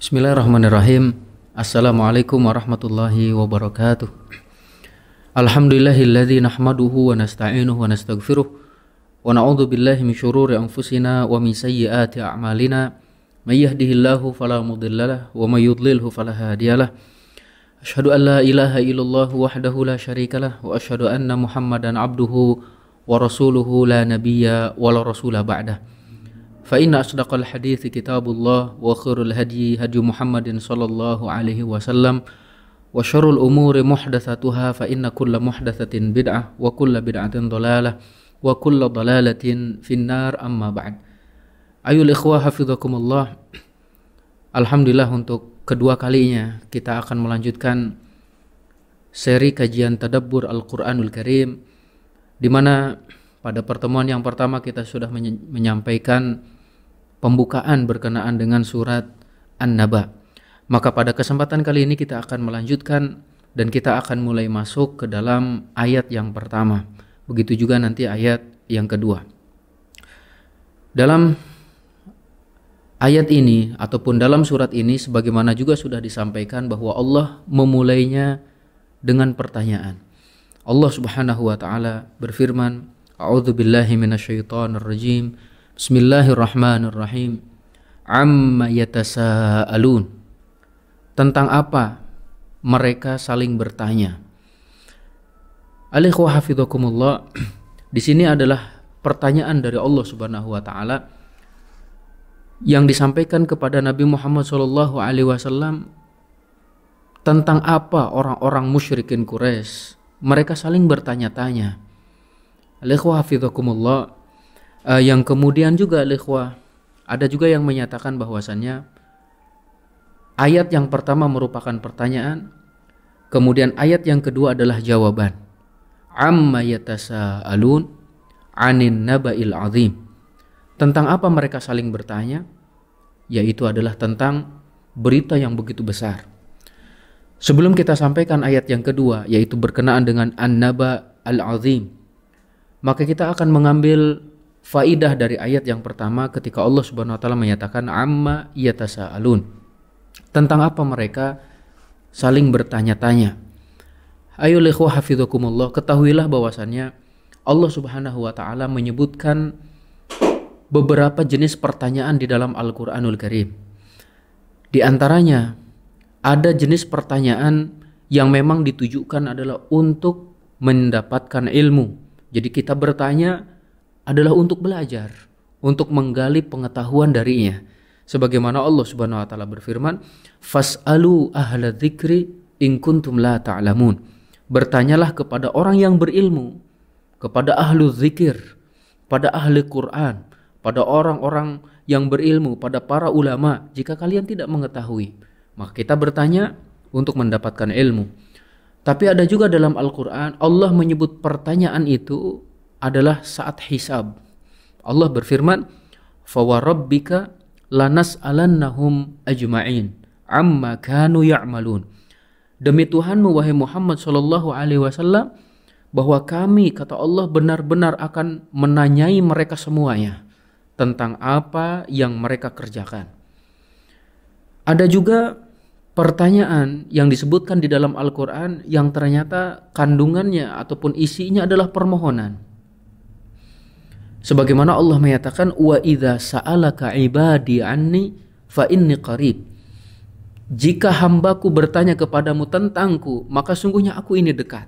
Bismillahirrahmanirrahim. Assalamualaikum warahmatullahi wabarakatuh. Alhamdulillahilladzi nahmaduhu wa nasta'inuhu wa nastaghfiruh wa na'udzu billahi min syururi anfusina wa min sayyiati a'malina. May yahdihillahu fala mudhillalah wa may yudlilhu fala hadiyalah. Asyhadu an la ilaha illallah wahdahu la syarikalah wa asyhadu anna Muhammadan abduhu wa rasuluhu la nabiyya wa la rasula ba'dah. Fa inna asdaqal hadithi kitabullah wa khairul hadi hadi Muhammadin sallallahu alaihi wasallam wa syarrul umuri muhdatsatuha fa inna kulla muhdatsatin bid'ah wa kulla bid'atin dhalalah wa kulla dhalalatin finnar amma ba'd. Ayul ikhwah hafizakumullah. Alhamdulillah untuk kedua kalinya kita akan melanjutkan seri kajian tadabbur Al-Qur'anul Karim, di mana pada pertemuan yang pertama kita sudah menyampaikan pembukaan berkenaan dengan surat An-Naba. Maka pada kesempatan kali ini kita akan melanjutkan dan kita akan mulai masuk ke dalam ayat yang pertama. Begitu juga nanti ayat yang kedua. Dalam ayat ini ataupun dalam surat ini sebagaimana juga sudah disampaikan bahwa Allah memulainya dengan pertanyaan. Allah Subhanahu wa taala berfirman, A'udzubillahi minasyaitonirrajim. Bismillahirrahmanirrahim. Amma yatasaalun. Tentang apa mereka saling bertanya. Alikhwa hafizakumullah. Di sini adalah pertanyaan dari Allah Subhanahu wa taala yang disampaikan kepada Nabi Muhammad sallallahu alaihi wasallam tentang apa orang-orang musyrikin Quraisy. Mereka saling bertanya-tanya. Alikhwa hafizakumullah. Yang kemudian juga alikhwah, ada juga yang menyatakan bahwasannya ayat yang pertama merupakan pertanyaan, kemudian ayat yang kedua adalah jawaban. Amma yatasaalun 'anin naba'il 'azim. Tentang apa mereka saling bertanya? Yaitu adalah tentang berita yang begitu besar. Sebelum kita sampaikan ayat yang kedua, yaitu berkenaan dengan An-Naba Al-Azim, maka kita akan mengambil faidah dari ayat yang pertama ketika Allah Subhanahu wa taala menyatakan amma yatasaalun. Tentang apa mereka saling bertanya-tanya. Ayo ikhwah hafizakumullah, ketahuilah bahwasannya Allah Subhanahu wa taala menyebutkan beberapa jenis pertanyaan di dalam Al-Qur'anul Karim. Di antaranya ada jenis pertanyaan yang memang ditujukan adalah untuk mendapatkan ilmu. Jadi kita bertanya adalah untuk belajar, untuk menggali pengetahuan darinya. Sebagaimana Allah Subhanahu wa taala berfirman, "Fas'alu ahla dzikri in kuntum la ta'lamun." Bertanyalah kepada orang yang berilmu, kepada ahlu zikir, pada ahli Quran, pada orang-orang yang berilmu, pada para ulama, jika kalian tidak mengetahui. Maka kita bertanya untuk mendapatkan ilmu. Tapi ada juga dalam Al-Quran Allah menyebut pertanyaan itu adalah saat hisab. Allah berfirman, "Fawarabbika lanas'alannahum ajma'in amma kanu ya'malun." Demi Tuhanmu wahai Muhammad sallallahu alaihi wasallam, bahwa kami, kata Allah, benar-benar akan menanyai mereka semuanya tentang apa yang mereka kerjakan. Ada juga pertanyaan yang disebutkan di dalam Al-Quran yang ternyata kandungannya ataupun isinya adalah permohonan. Sebagaimana Allah menyatakan, wa idza sa'alaka ibadi anni fa inni qarib. Jika hambaku bertanya kepadamu tentangku, maka sungguhnya aku ini dekat.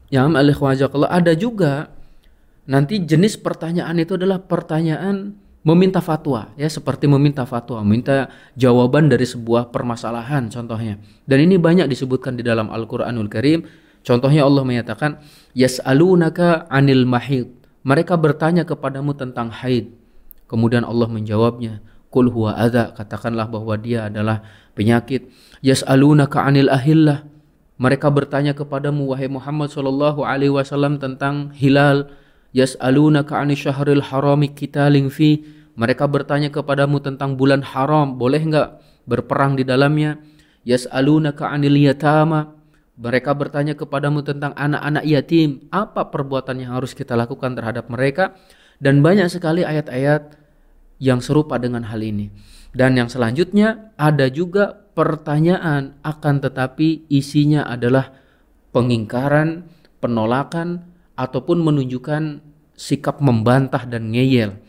Ya alikhwajakallah, ada juga nanti jenis pertanyaan itu adalah pertanyaan meminta fatwa, ya, seperti meminta fatwa, meminta jawaban dari sebuah permasalahan contohnya. Dan ini banyak disebutkan di dalam Al-Qur'anul Karim. Contohnya Allah menyatakan, yas'alunaka 'anil mahid. Mereka bertanya kepadamu tentang haid. Kemudian Allah menjawabnya, qul huwa adza, katakanlah bahwa dia adalah penyakit. Yas'alunaka 'anil ahillah. Mereka bertanya kepadamu wahai Muhammad sallallahu alaihi wasallam tentang hilal. Yas'alunaka 'anil syahril harami qitalin fi. Mereka bertanya kepadamu tentang bulan haram, boleh enggak berperang di dalamnya? Yas'alunaka 'anil yatama. Mereka bertanya kepadamu tentang anak-anak yatim, apa perbuatan yang harus kita lakukan terhadap mereka? Dan banyak sekali ayat-ayat yang serupa dengan hal ini. Dan yang selanjutnya ada juga pertanyaan, akan tetapi isinya adalah pengingkaran, penolakan, ataupun menunjukkan sikap membantah dan ngeyel.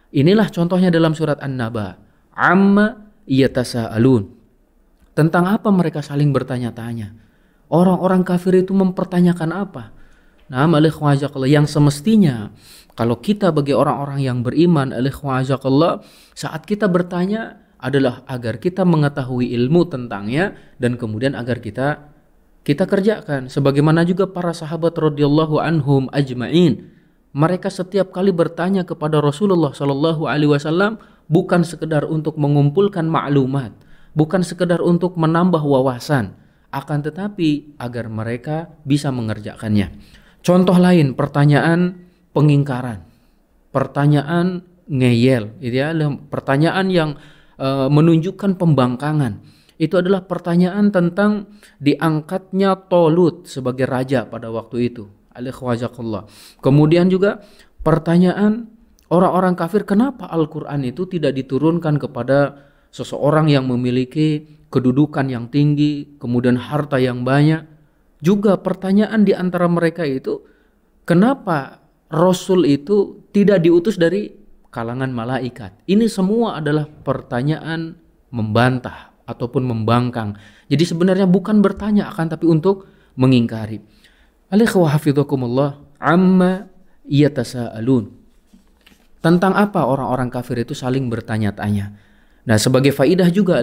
Inilah contohnya dalam surat An-Naba. Amma yatasaalun. Tentang apa mereka saling bertanya-tanya? Orang-orang kafir itu mempertanyakan apa? Nah, yang semestinya kalau kita bagi orang-orang yang beriman, saat kita bertanya adalah agar kita mengetahui ilmu tentangnya dan kemudian agar kita kerjakan. Sebagaimana juga para sahabat radhiyallahu anhum ajma'in, mereka setiap kali bertanya kepada Rasulullah sallallahu alaihi wasallam bukan sekedar untuk mengumpulkan maklumat, bukan sekedar untuk menambah wawasan, akan tetapi agar mereka bisa mengerjakannya. Contoh lain, pertanyaan pengingkaran, pertanyaan ngeyel, pertanyaan yang menunjukkan pembangkangan. Itu adalah pertanyaan tentang diangkatnya Tolut sebagai raja pada waktu itu. Kemudian juga pertanyaan orang-orang kafir, kenapa Al-Quran itu tidak diturunkan kepada seseorang yang memiliki kedudukan yang tinggi, kemudian harta yang banyak. Juga pertanyaan di antara mereka itu, kenapa Rasul itu tidak diutus dari kalangan malaikat? Ini semua adalah pertanyaan membantah ataupun membangkang. Jadi sebenarnya bukan bertanya akan tapi untuk mengingkari. Alaikum amma yatasaalun. Tentang apa orang-orang kafir itu saling bertanya-tanya. Nah, sebagai faidah juga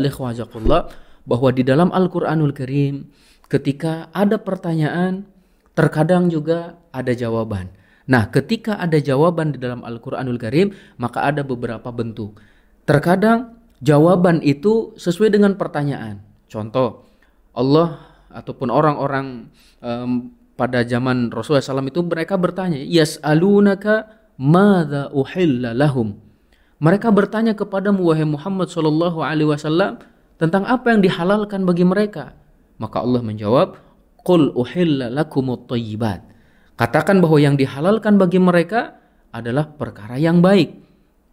bahwa di dalam Al-Qur'anul Karim ketika ada pertanyaan, terkadang juga ada jawaban. Nah, ketika ada jawaban di dalam Al-Quranul Karim, maka ada beberapa bentuk. Terkadang jawaban itu sesuai dengan pertanyaan. Contoh, Allah ataupun orang-orang pada zaman Rasulullah SAW itu mereka bertanya, yas'alunaka madza uhilla lahum. Mereka bertanya kepadamu wahai Muhammad SAW tentang apa yang dihalalkan bagi mereka. Maka Allah menjawab, qul uhilla lakumut thayyibat. Katakan bahwa yang dihalalkan bagi mereka adalah perkara yang baik.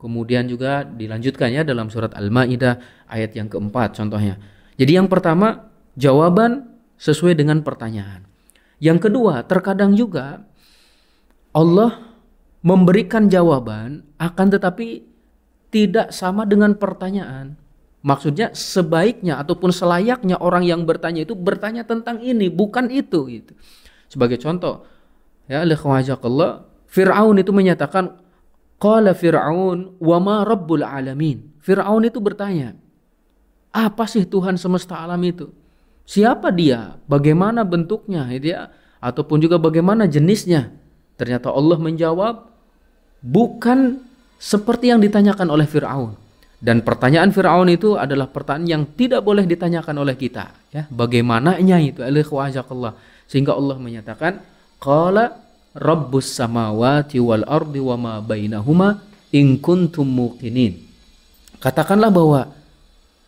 Kemudian juga dilanjutkan ya dalam surat Al-Maidah ayat yang keempat contohnya. Jadi yang pertama, jawaban sesuai dengan pertanyaan. Yang kedua, terkadang juga Allah memberikan jawaban akan tetapi tidak sama dengan pertanyaan. Maksudnya sebaiknya ataupun selayaknya orang yang bertanya itu bertanya tentang ini, bukan itu gitu. Sebagai contoh, ya Fir'aun itu menyatakan qala Fir'aun wa ma rabbul alamin. Fir'aun itu bertanya, apa sih Tuhan semesta alam itu? Siapa dia? Bagaimana bentuknya? Gitu ya? Ataupun juga bagaimana jenisnya? Ternyata Allah menjawab, bukan seperti yang ditanyakan oleh Fir'aun. Dan pertanyaan Fir'aun itu adalah pertanyaan yang tidak boleh ditanyakan oleh kita. Ya, bagaimananya itu? Sehingga Allah menyatakan, qala rabbus samawati wal ardi wa ma bainahuma in kuntum muqinin. Katakanlah bahwa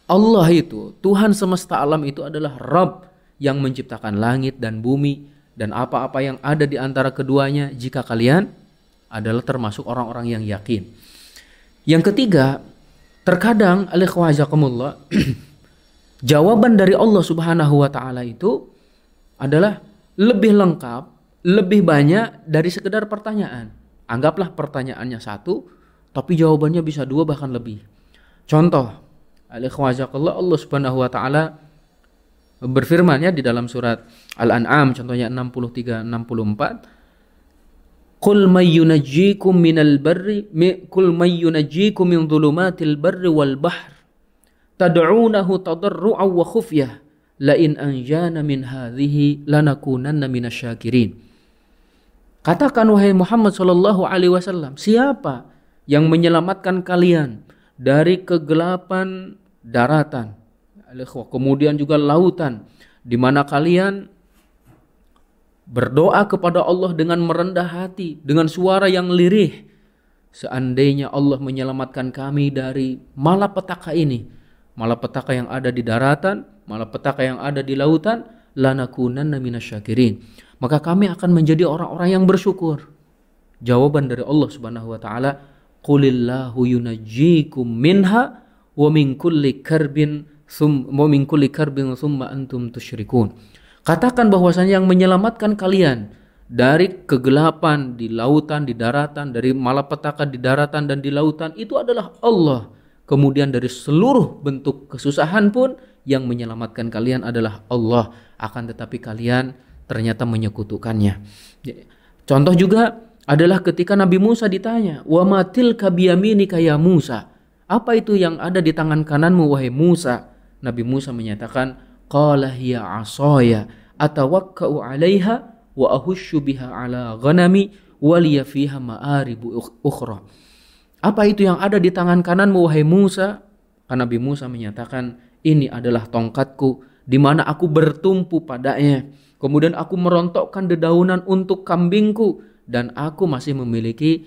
Allah itu, Tuhan semesta alam itu adalah Rabb yang menciptakan langit dan bumi dan apa-apa yang ada di antara keduanya jika kalian adalah termasuk orang-orang yang yakin. Yang ketiga, terkadang jawaban dari Allah Subhanahu wa taala itu adalah lebih lengkap, lebih banyak dari sekedar pertanyaan. Anggaplah pertanyaannya satu, tapi jawabannya bisa dua bahkan lebih. Contoh, Allah Subhanahu wa taala berfirman ya di dalam surat Al-An'am contohnya 63-64, Qul may yunajjikum minal barri qul may yunajjikum min dhulumatil barri wal bahr tad'unahu tadarru'an wa khufyah la in anjana min hadhihi lanakunanna minasyakirin. Katakan wahai Muhammad sallallahu alaihi wasallam, siapa yang menyelamatkan kalian dari kegelapan daratan, kemudian juga lautan, di mana kalian berdoa kepada Allah dengan merendah hati, dengan suara yang lirih. Seandainya Allah menyelamatkan kami dari malapetaka ini, malapetaka yang ada di daratan, malapetaka yang ada di lautan, lanakunanna minasyakirin. Maka kami akan menjadi orang-orang yang bersyukur. Jawaban dari Allah Subhanahu wa taala, qulillahu yunajjikum minha wa min kulli karbin thumma antum tusyrikun. Katakan bahwasanya yang menyelamatkan kalian dari kegelapan di lautan, di daratan, dari malapetaka di daratan dan di lautan itu adalah Allah. Kemudian dari seluruh bentuk kesusahan pun yang menyelamatkan kalian adalah Allah. Akan tetapi kalian ternyata menyekutukannya. Contoh juga adalah ketika Nabi Musa ditanya, "Wa ma tilka biyaminika ya Musa?" Apa itu yang ada di tangan kananmu wahai Musa? Nabi Musa menyatakan, "Qala hiya 'asaya atawakka'u 'alaiha wa ahushu biha 'ala ghanami wa liya fiha ma'aribu ukhra." Apa itu yang ada di tangan kananmu wahai Musa? Karena Nabi Musa menyatakan, ini adalah tongkatku di mana aku bertumpu padanya. Kemudian aku merontokkan dedaunan untuk kambingku dan aku masih memiliki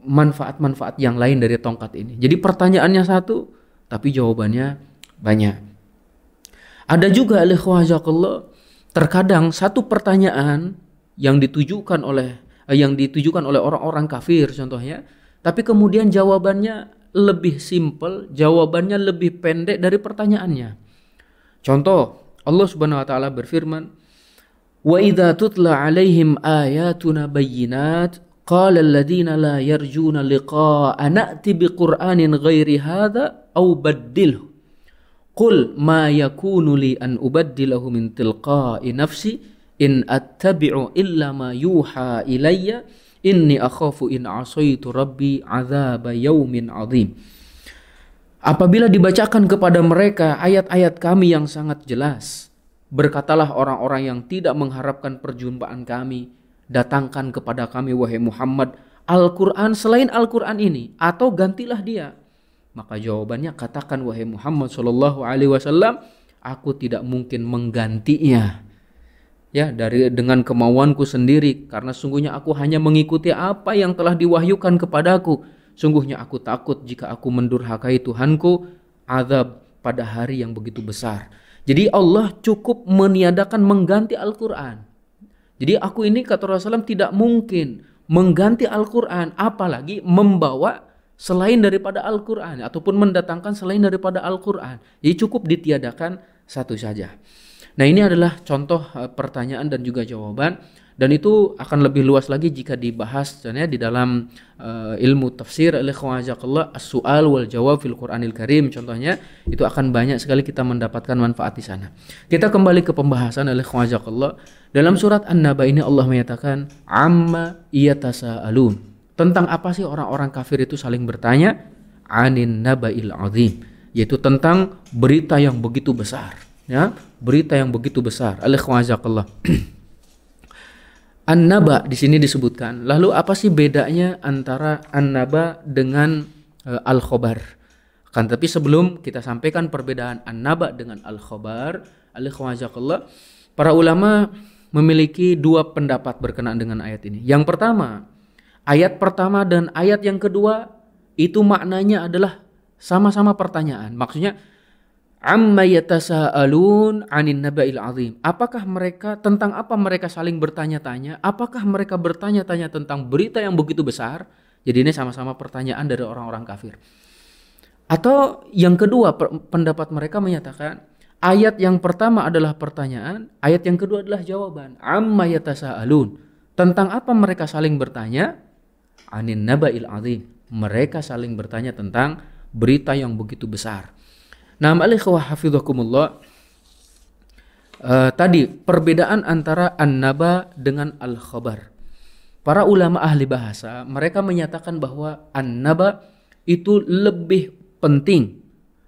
manfaat-manfaat yang lain dari tongkat ini. Jadi pertanyaannya satu, tapi jawabannya banyak. Ada juga alaihi terkadang satu pertanyaan yang ditujukan oleh orang-orang kafir contohnya, tapi kemudian jawabannya lebih simpel, jawabannya lebih pendek dari pertanyaannya. Contoh, Allah Subhanahu wa taala berfirman, "Wa idza tutla 'alaihim ayatuna bayyinat qala alladziina la yarjuna liqaa'ana a'ti biqur'anin ghairi hadza aw baddilhu qul ma yakunu li an ubaddilahu min tilqa'i nafsi in attabi'u illa ma yuha ilayya inni akhafu in asaitu rabbi adzaba yaumin azim." Apabila dibacakan kepada mereka ayat-ayat kami yang sangat jelas, berkatalah orang-orang yang tidak mengharapkan perjumpaan kami, datangkan kepada kami wahai Muhammad Al-Quran selain Al-Quran ini, atau gantilah dia. Maka jawabannya, katakan wahai Muhammad SAW, aku tidak mungkin menggantinya dengan kemauanku sendiri, karena sungguhnya aku hanya mengikuti apa yang telah diwahyukan kepadaku. Sungguhnya aku takut jika aku mendurhakai Tuhanku, azab pada hari yang begitu besar. Jadi Allah cukup meniadakan mengganti Al-Quran. Jadi aku ini kata Rasulullah tidak mungkin mengganti Al-Quran, apalagi membawa selain daripada Al-Quran ataupun mendatangkan selain daripada Al-Quran. Jadi cukup ditiadakan satu saja. Nah, ini adalah contoh pertanyaan dan juga jawaban, dan itu akan lebih luas lagi jika dibahas di dalam ilmu tafsir as-su'al wal jawab fil Qur'anil Karim. Contohnya itu akan banyak sekali kita mendapatkan manfaat di sana. Kita kembali ke pembahasan dalam surat An-Naba ini. Allah menyatakan amma yatasaalun, tentang apa sih orang-orang kafir itu saling bertanya, anin naba'il azim, yaitu tentang berita yang begitu besar. Berita yang begitu besar. An-Naba di sini disebutkan. Lalu apa sih bedanya antara An-Naba dengan Al-Khobar? Tapi sebelum kita sampaikan perbedaan An-Naba dengan Al-Khobar, para ulama memiliki dua pendapat berkenaan dengan ayat ini. Yang pertama, ayat pertama dan ayat yang kedua itu maknanya adalah sama-sama pertanyaan. Maksudnya, amma yatasaalun 'anin naba'il 'azim. Apakah mereka, tentang apa mereka saling bertanya-tanya? Apakah mereka bertanya-tanya tentang berita yang begitu besar? Jadi ini sama-sama pertanyaan dari orang-orang kafir. Atau yang kedua, pendapat mereka menyatakan ayat yang pertama adalah pertanyaan, ayat yang kedua adalah jawaban. Amma yatasaalun. Tentang apa mereka saling bertanya? 'Anin naba'il 'azim. Mereka saling bertanya tentang berita yang begitu besar. Nah, hafidhakumullah, tadi perbedaan antara An-Naba dengan Al-Khabar. Para ulama ahli bahasa, mereka menyatakan bahwa An-Naba itu lebih penting,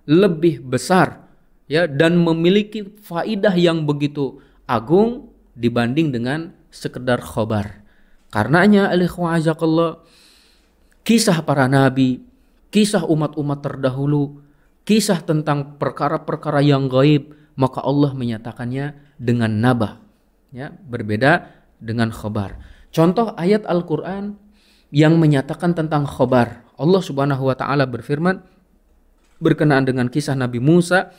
lebih besar, dan memiliki faidah yang begitu agung dibanding dengan sekedar khabar. Karenanya kisah para nabi, kisah umat-umat terdahulu, kisah tentang perkara-perkara yang gaib, maka Allah menyatakannya dengan naba, berbeda dengan khabar. Contoh ayat Al-Quran yang menyatakan tentang khabar. Allah Subhanahu wa taala berfirman berkenaan dengan kisah Nabi Musa,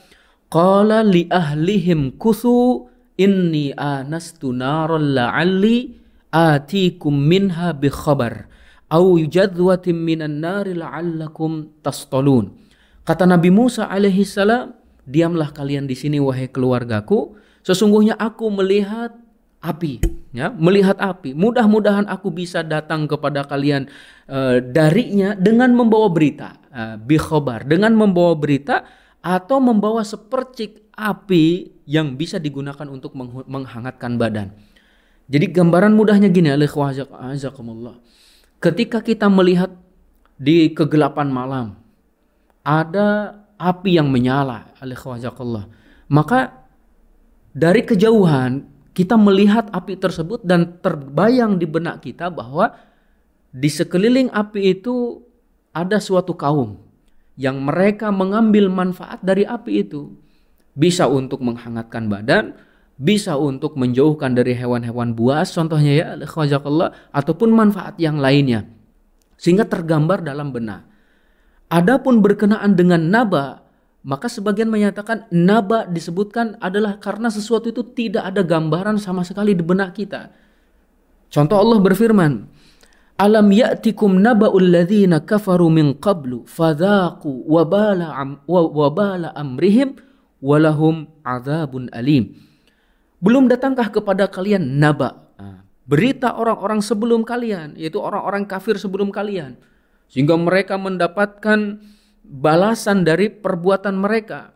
qala li ahlihim kuthu inni anastu naran la'alli atikum minha bi khabar au jadwatin minan nari la'allakum tastalun. Kata Nabi Musa alaihi salam, diamlah kalian di sini wahai keluargaku, sesungguhnya aku melihat api, ya, melihat api. Mudah-mudahan aku bisa datang kepada kalian darinya dengan membawa berita, bi khobar, dengan membawa berita atau membawa sepercik api yang bisa digunakan untuk menghangatkan badan. Jadi gambaran mudahnya gini, azakumullah. Ketika kita melihat di kegelapan malam ada api yang menyala, maka dari kejauhan kita melihat api tersebut dan terbayang di benak kita bahwa di sekeliling api itu ada suatu kaum yang mereka mengambil manfaat dari api itu. Bisa untuk menghangatkan badan, bisa untuk menjauhkan dari hewan-hewan buas contohnya ya, ataupun manfaat yang lainnya. Sehingga tergambar dalam benak. Adapun berkenaan dengan naba, maka sebagian menyatakan naba disebutkan adalah karena sesuatu itu tidak ada gambaran sama sekali di benak kita. Contoh Allah berfirman, alam ya'tikum naba'ul ladzina kafaru min qablu fadhaqu wabala amrihim walahum adzabun alim. Belum datangkah kepada kalian naba, berita orang-orang sebelum kalian, yaitu orang-orang kafir sebelum kalian, sehingga mereka mendapatkan balasan dari perbuatan mereka.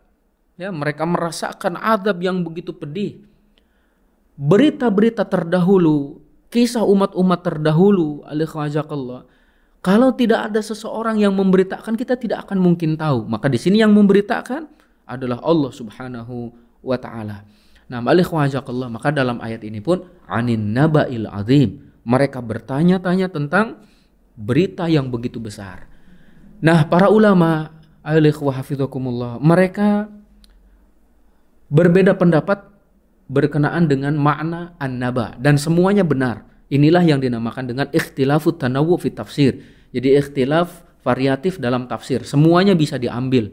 Ya, mereka merasakan azab yang begitu pedih. Berita-berita terdahulu, kisah umat-umat terdahulu, kalau tidak ada seseorang yang memberitakan, kita tidak akan mungkin tahu. Maka di sini yang memberitakan adalah Allah Subhanahu wa taala. Nah, maka dalam ayat ini pun anin naba'il azim, mereka bertanya-tanya tentang berita yang begitu besar. Nah, para ulama mereka berbeda pendapat berkenaan dengan makna an-naba dan semuanya benar. Inilah yang dinamakan dengan ikhtilafut tanawwu fi tafsir. Jadi ikhtilaf variatif dalam tafsir, semuanya bisa diambil.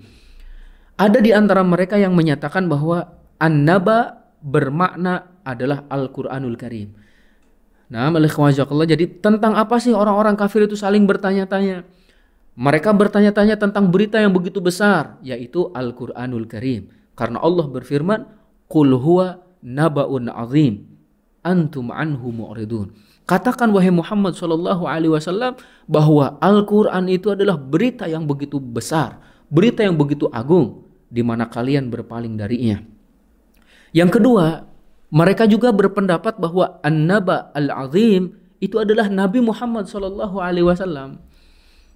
Ada di antara mereka yang menyatakan bahwa an-naba bermakna adalah Al-Quranul Karim. Nah, jadi tentang apa sih orang-orang kafir itu saling bertanya-tanya? Mereka bertanya-tanya tentang berita yang begitu besar, yaitu Al-Quranul Karim. Karena Allah berfirman, Qul huwa naba'un azim, antum anhu mu'ridun. Katakan wahai Muhammad SAW bahwa Al-Quran itu adalah berita yang begitu besar, berita yang begitu agung, di mana kalian berpaling darinya. Yang kedua, mereka juga berpendapat bahwa An-Naba Al-Azim itu adalah Nabi Muhammad SAW.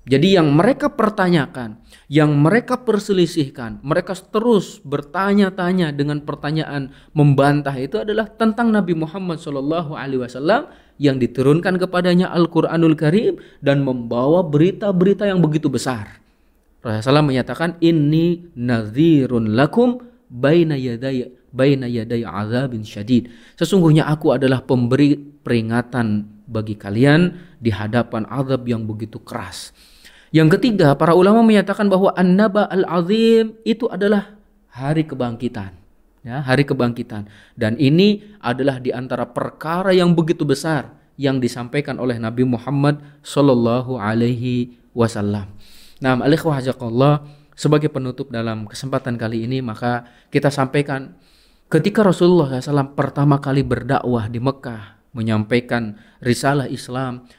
Jadi yang mereka pertanyakan, yang mereka perselisihkan, mereka terus bertanya-tanya dengan pertanyaan membantah itu adalah tentang Nabi Muhammad SAW yang diturunkan kepadanya Al-Quranul Karim dan membawa berita-berita yang begitu besar. Rasulullah menyatakan, inni nadhirun lakum baina yaday azabin syadid. Sesungguhnya aku adalah pemberi peringatan bagi kalian di hadapan azab yang begitu keras. Yang ketiga, para ulama menyatakan bahwa An-Naba Al-Azim itu adalah hari kebangkitan. Ya, hari kebangkitan. Dan ini adalah di antara perkara yang begitu besar yang disampaikan oleh Nabi Muhammad sallallahu alaihi wasallam. Nah, sebagai penutup dalam kesempatan kali ini, maka kita sampaikan ketika Rasulullah SAW pertama kali berdakwah di Mekah, menyampaikan risalah Islam,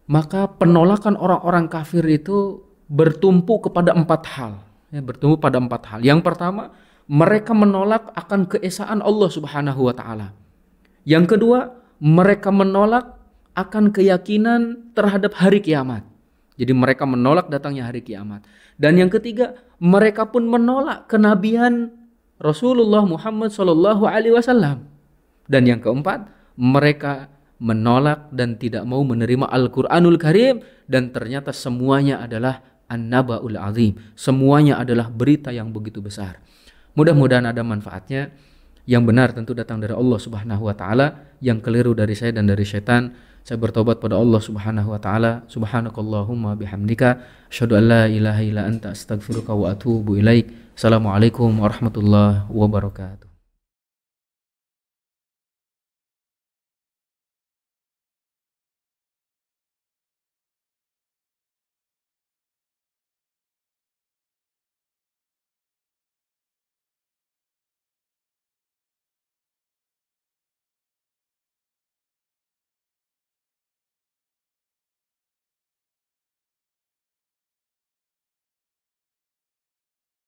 maka penolakan orang-orang kafir itu bertumpu kepada 4 hal. Ya, bertumpu pada 4 hal. Yang pertama, mereka menolak akan keesaan Allah Subhanahu wa taala. Yang kedua, mereka menolak akan keyakinan terhadap hari kiamat. Jadi mereka menolak datangnya hari kiamat. Dan yang ketiga, mereka pun menolak kenabian Rasulullah Muhammad SAW. Dan yang keempat, mereka menolak dan tidak mau menerima Al-Quranul Karim. Dan ternyata semuanya adalah An-Naba'ul Azim. Semuanya adalah berita yang begitu besar. Mudah-mudahan ada manfaatnya. Yang benar tentu datang dari Allah Subhanahu wa taala, yang keliru dari saya dan dari syaitan. Saya bertobat pada Allah Subhanahu wa taala. Subhanakallahumma bihamdika asyhadu an la ilaha illa anta astaghfiruka wa atubu ilaik. Assalamualaikum warahmatullahi wabarakatuh.